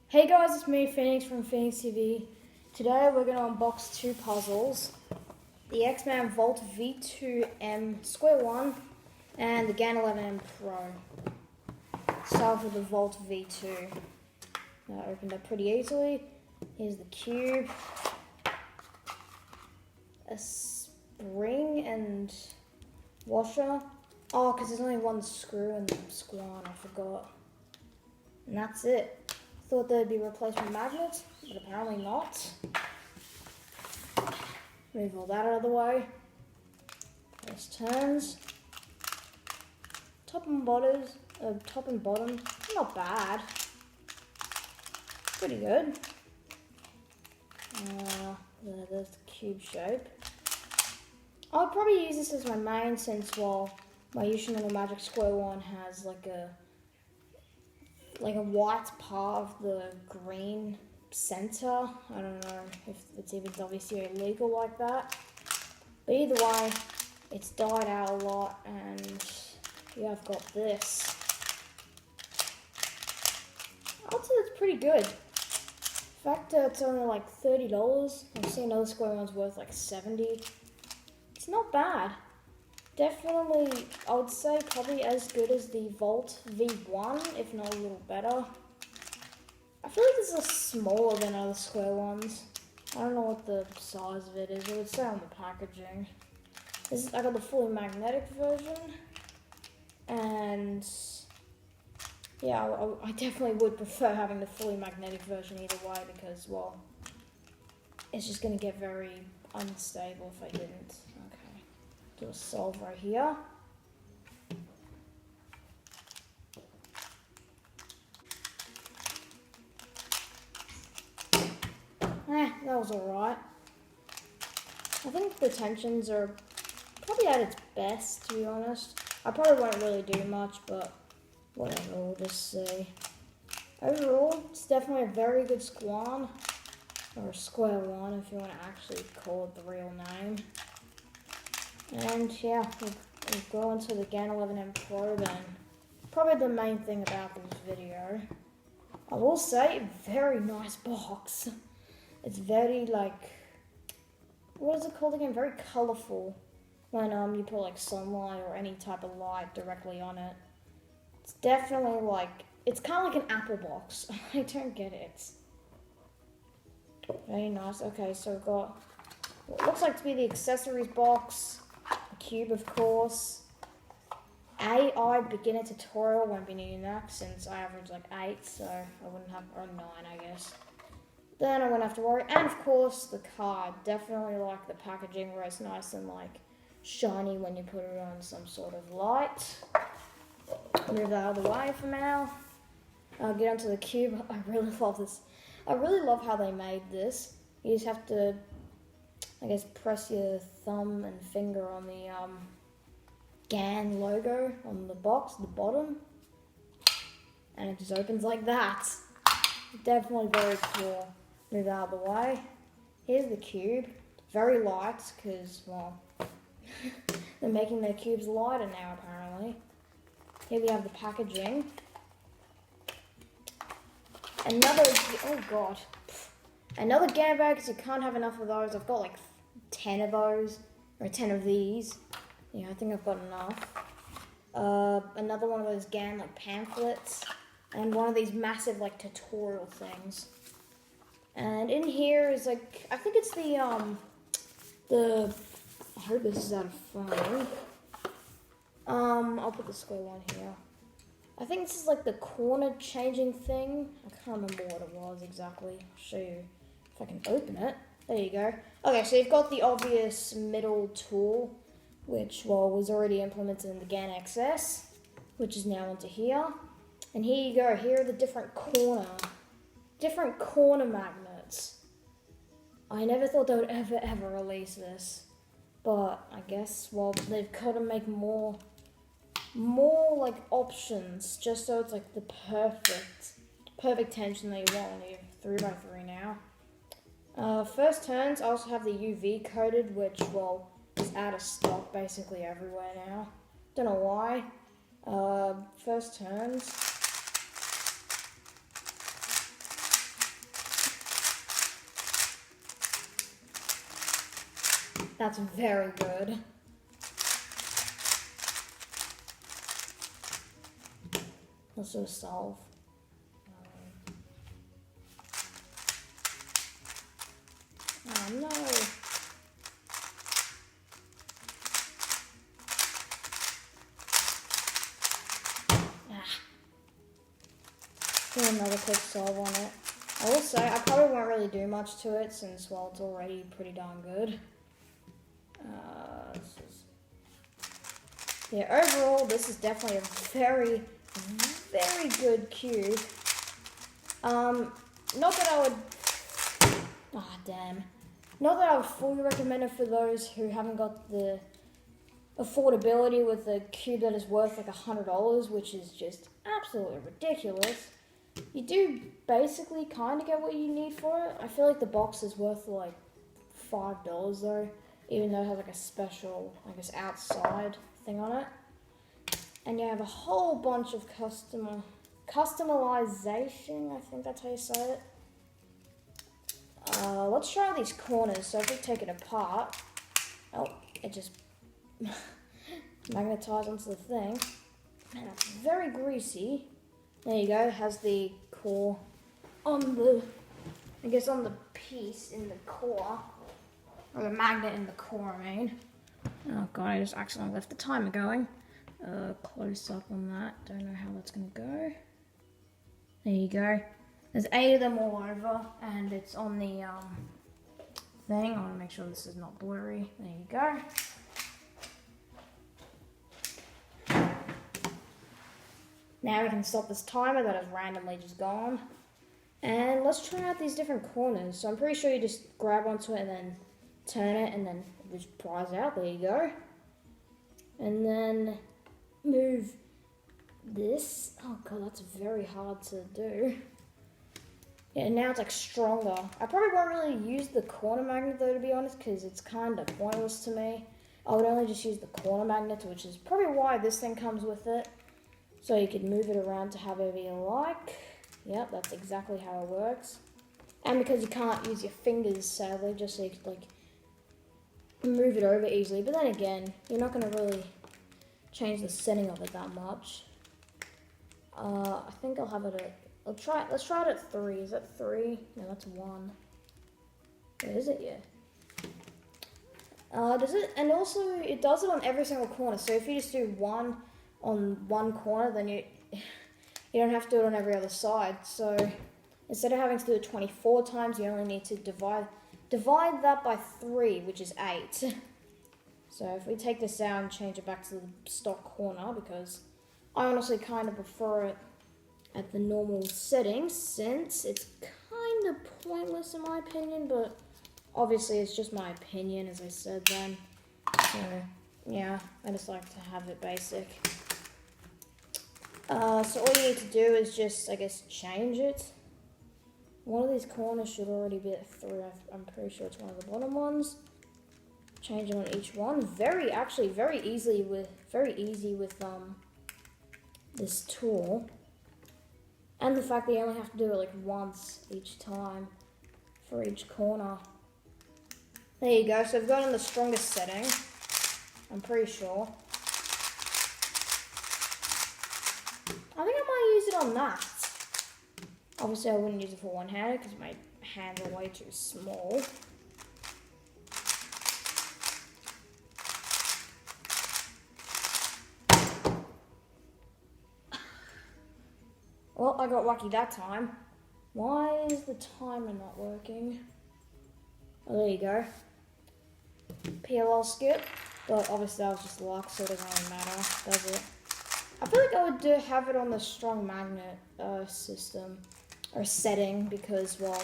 Hey guys, it's me, Phoenix from Phoenix TV. Today we're going to unbox two puzzles. The X-Men Vault V2M Square-1 and the GAN11M Pro. Start with the Vault V2. That opened up pretty easily. Here's the cube. A spring and washer. Oh, because there's only one screw in the Square-1, I forgot. And that's it. Thought they'd be replacement magnets, but apparently not. Move all that out of the way. Press turns. Top and bottom, not bad. Pretty good. There's the cube shape. I'll probably use this as my main since, well, my Yoshinoko Magic Square-1 has like a white part of the green center. I don't know if it's even obviously illegal like that. But either way, it's died out a lot, and yeah, I've got this. I'd say it's pretty good. In fact, it's only like $30. I've seen other Square-1s worth like $70. It's not bad. Definitely, I would say probably as good as the Vault V1, if not a little better. I feel like this is smaller than other Square-1s. I don't know what the size of it is. It would say on the packaging. I got the fully magnetic version. And yeah, I definitely would prefer having the fully magnetic version either way because, well, it's just going to get very unstable if I didn't. Okay. Do a solve right here. That was alright. I think the tensions are probably at its best, to be honest. I probably won't really do much, but whatever, we'll just see. Overall, it's definitely a very good Square-1, or Square-1 if you want to actually call it the real name. And yeah, we'll go into the GAN11M Pro then. Probably the main thing about this video. I will say, very nice box. It's very what is it called again? Very colourful when you put like sunlight or any type of light directly on it. It's definitely it's kind of like an Apple box. I don't get it. Very nice. Okay, so we've got what looks like to be the accessories box. Cube, of course. AI beginner tutorial, won't be needing that since I average like 8, so I wouldn't have, or 9 I guess. Then I wouldn't have to worry. And of course the card, definitely like the packaging where it's nice and shiny when you put it on some sort of light. Move that out of the way for now. I'll get onto the cube. I really love this. I really love how they made this. You just have to, I guess, press your thumb and finger on the GAN logo on the box, the bottom, and it just opens like that. Definitely very cool. Move out of the way. Here's the cube. Very light because, well, they're making their cubes lighter now apparently. Here we have the packaging. Another GAN bag because you can't have enough of those. I've got like 10 of those, or 10 of these. Yeah, I think I've got enough. Another one of those GAN pamphlets, and one of these massive tutorial things. And in here is I think it's the I hope this is out of frame. I'll put the Square-1 here. I think this is the corner changing thing. I can't remember what it was exactly. I'll show you if I can open it. There you go. Okay, so you've got the obvious middle tool, which, well, was already implemented in the GAN XS, which is now onto here. And here you go. Here are the different corner magnets. I never thought they would ever release this, but I guess, well, they've got to make more options, just so it's the perfect tension that you want. You have 3x3 now. First turns, I also have the UV coated, which, well, is out of stock basically everywhere now. Don't know why. First turns. That's very good. Let's do a solve. Oh no. Do another quick solve on it. I will say, I probably won't really do much to it since, well, it's already pretty darn good. Yeah, overall, this is definitely a very, very good cube. Not that I would... damn. Not that I would fully recommend it for those who haven't got the affordability with a cube that is worth like $100, which is just absolutely ridiculous. You do basically kind of get what you need for it. I feel like the box is worth like $5 though, even though it has like a special, I guess, outside thing on it. And you have a whole bunch of customization, I think that's how you say it. Let's try these corners. So if we take it apart, oh, it just magnetized onto the thing. Man, that's very greasy. There you go, it has the core on the, I guess on the piece in the core, or the magnet in the core, I mean. Oh god, I just accidentally left the timer going. Close up on that, don't know how that's gonna go. There you go. There's 8 of them all over, and it's on the thing. I want to make sure this is not blurry. There you go. Now we can stop this timer that has randomly just gone. And let's try out these different corners. So I'm pretty sure you just grab onto it and then turn it and then just prise out. There you go. And then move this. Oh god, that's very hard to do. Yeah, now it's like stronger. I probably won't really use the corner magnet though, to be honest, because it's kind of pointless to me. I would only just use the corner magnet, which is probably why this thing comes with it. So you can move it around to however you like. Yep, that's exactly how it works. And because you can't use your fingers, sadly, just so you could like move it over easily. But then again, you're not going to really change the setting of it that much. I think I'll have it at... let's try it at 3. Is that 3? No, that's 1. Where is it? Yeah. Does it? And also, it does it on every single corner. So if you just do 1 on one corner, then you don't have to do it on every other side. So instead of having to do it 24 times, you only need to divide that by 3, which is 8. So if we take this out and change it back to the stock corner, because I honestly kind of prefer it at the normal settings, since it's kind of pointless in my opinion, but obviously it's just my opinion, as I said then. So yeah, I just like to have it basic. So all you need to do is just, I guess, change it. One of these corners should already be at 3. I'm pretty sure it's one of the bottom ones. Change it on each one. Very easy with this tool. And the fact that you only have to do it like once each time for each corner. There you go. So I've got on the strongest setting, I'm pretty sure. I think I might use it on that. Obviously I wouldn't use it for one-handed because my hands are way too small. Well, I got lucky that time. Why is the timer not working? Oh, there you go. PLL skip. But obviously that was just luck, so it doesn't really matter, does it? I feel like I would have it on the strong magnet system, or setting, because, well,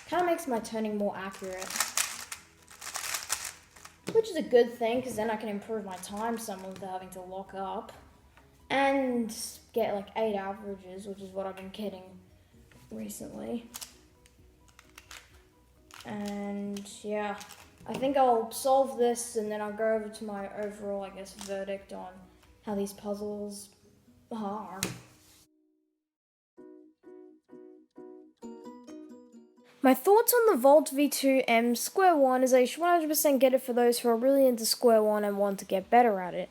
kind of makes my turning more accurate. Which is a good thing, because then I can improve my time some without having to lock up. And get like 8 averages, which is what I've been getting recently. And yeah, I think I'll solve this and then I'll go over to my overall, I guess, verdict on how these puzzles are. My thoughts on the Volt V2M Square-1 is that you should 100% get it for those who are really into Square-1 and want to get better at it.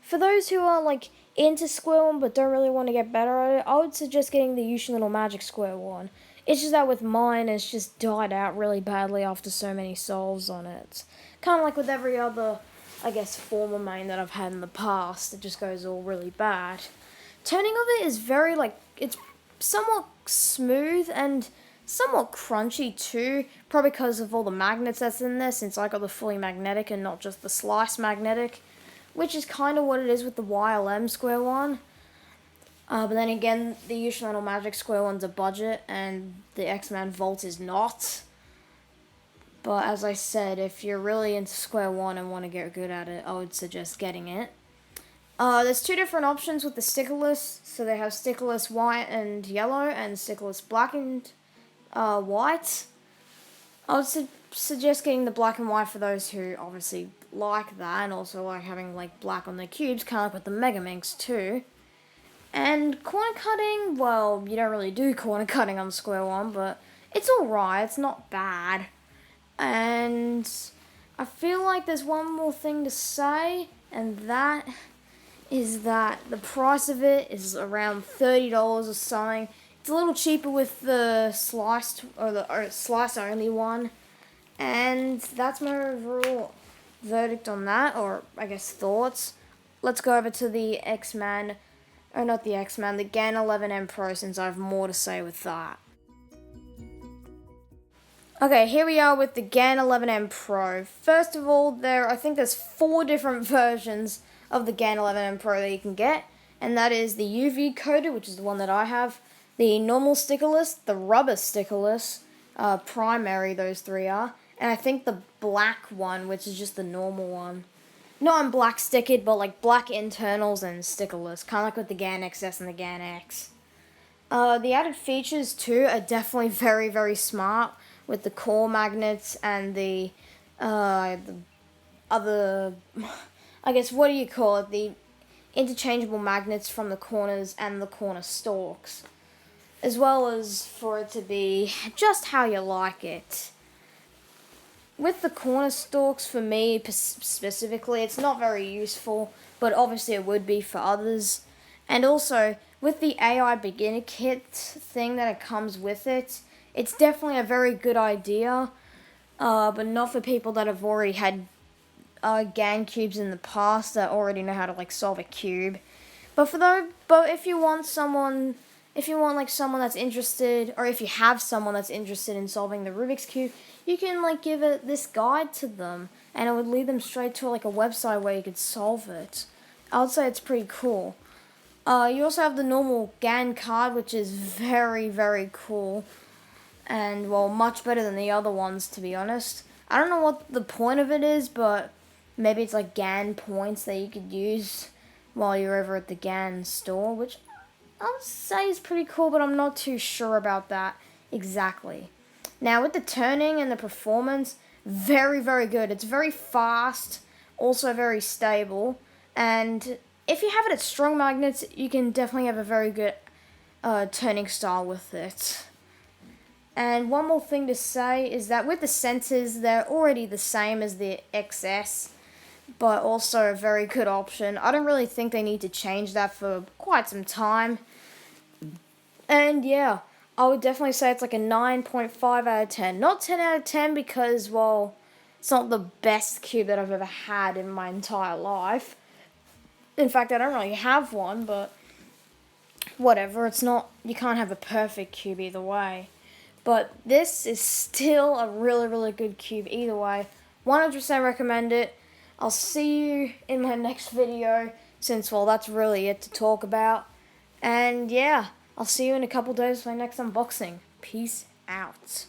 For those who are like into Square-1 but don't really want to get better at it, I would suggest getting the Usual Little Magic Square-1. It's just that with mine, it's just died out really badly after so many solves on it. Kind of like with every other, I guess, former main that I've had in the past, it just goes all really bad. Turning of it is very, it's somewhat smooth and somewhat crunchy too, probably because of all the magnets that's in there, since I got the fully magnetic and not just the slice magnetic, which is kind of what it is with the YLM Square-1. But then again, the Usual Little Magic Square-1's a budget, and the X-Men Volt is not. But as I said, if you're really into Square-1 and want to get good at it, I would suggest getting it. There's two different options with the stickerless. So they have stickerless white and yellow, and stickerless black and white. I would suggest getting the black and white for those who obviously like that, and also like having like black on their cubes, kind of like with the Mega Minx too. And corner cutting, well, you don't really do corner cutting on Square-1, but it's alright, it's not bad. And I feel like there's one more thing to say, and that is that the price of it is around $30 or something. It's a little cheaper with the sliced or slice only one. And that's my overall verdict on that, or I guess thoughts. Let's go over to the X-Man. Oh, not the X-Man, the GAN11M Pro, since I have more to say with that. Okay, here we are with the GAN11M Pro. First of all, I think there's 4 different versions of the GAN11M Pro that you can get, and that is the UV coated, which is the one that I have, the normal stickerless, the rubber stickerless, primary, those 3 are, and I think the black one, which is just the normal one. Not in black stickered, but like black internals and stickerless, kind of like with the GAN XS and the GAN X. The added features too are definitely very, very smart with the core magnets and the other, I guess, what do you call it? The interchangeable magnets from the corners and the corner stalks, as well as for it to be just how you like it. With the corner stalks, for me specifically, it's not very useful, but obviously it would be for others. And also, with the AI beginner kit thing that it comes with it, it's definitely a very good idea, but not for people that have already had GAN cubes in the past that already know how to like solve a cube. But if you want someone that's interested, or if you have someone that's interested in solving the Rubik's Cube, you can like give this guide to them, and it would lead them straight to like a website where you could solve it. I would say it's pretty cool. You also have the normal GAN card, which is very, very cool, and well, much better than the other ones, to be honest. I don't know what the point of it is, but maybe it's like GAN points that you could use while you're over at the GAN store, which I would say is pretty cool, but I'm not too sure about that exactly. Now, with the turning and the performance, very, very good. It's very fast, also very stable, and if you have it at strong magnets, you can definitely have a very good turning style with it. And one more thing to say is that with the sensors, they're already the same as the XS, but also a very good option. I don't really think they need to change that for quite some time. And yeah, I would definitely say it's like a 9.5 out of 10. Not 10 out of 10 because, well, it's not the best cube that I've ever had in my entire life. In fact, I don't really have one, but whatever. It's not, you can't have a perfect cube either way. But this is still a really, really good cube either way. 100% recommend it. I'll see you in my next video, since, well, that's really it to talk about. And yeah, I'll see you in a couple days for my next unboxing. Peace out.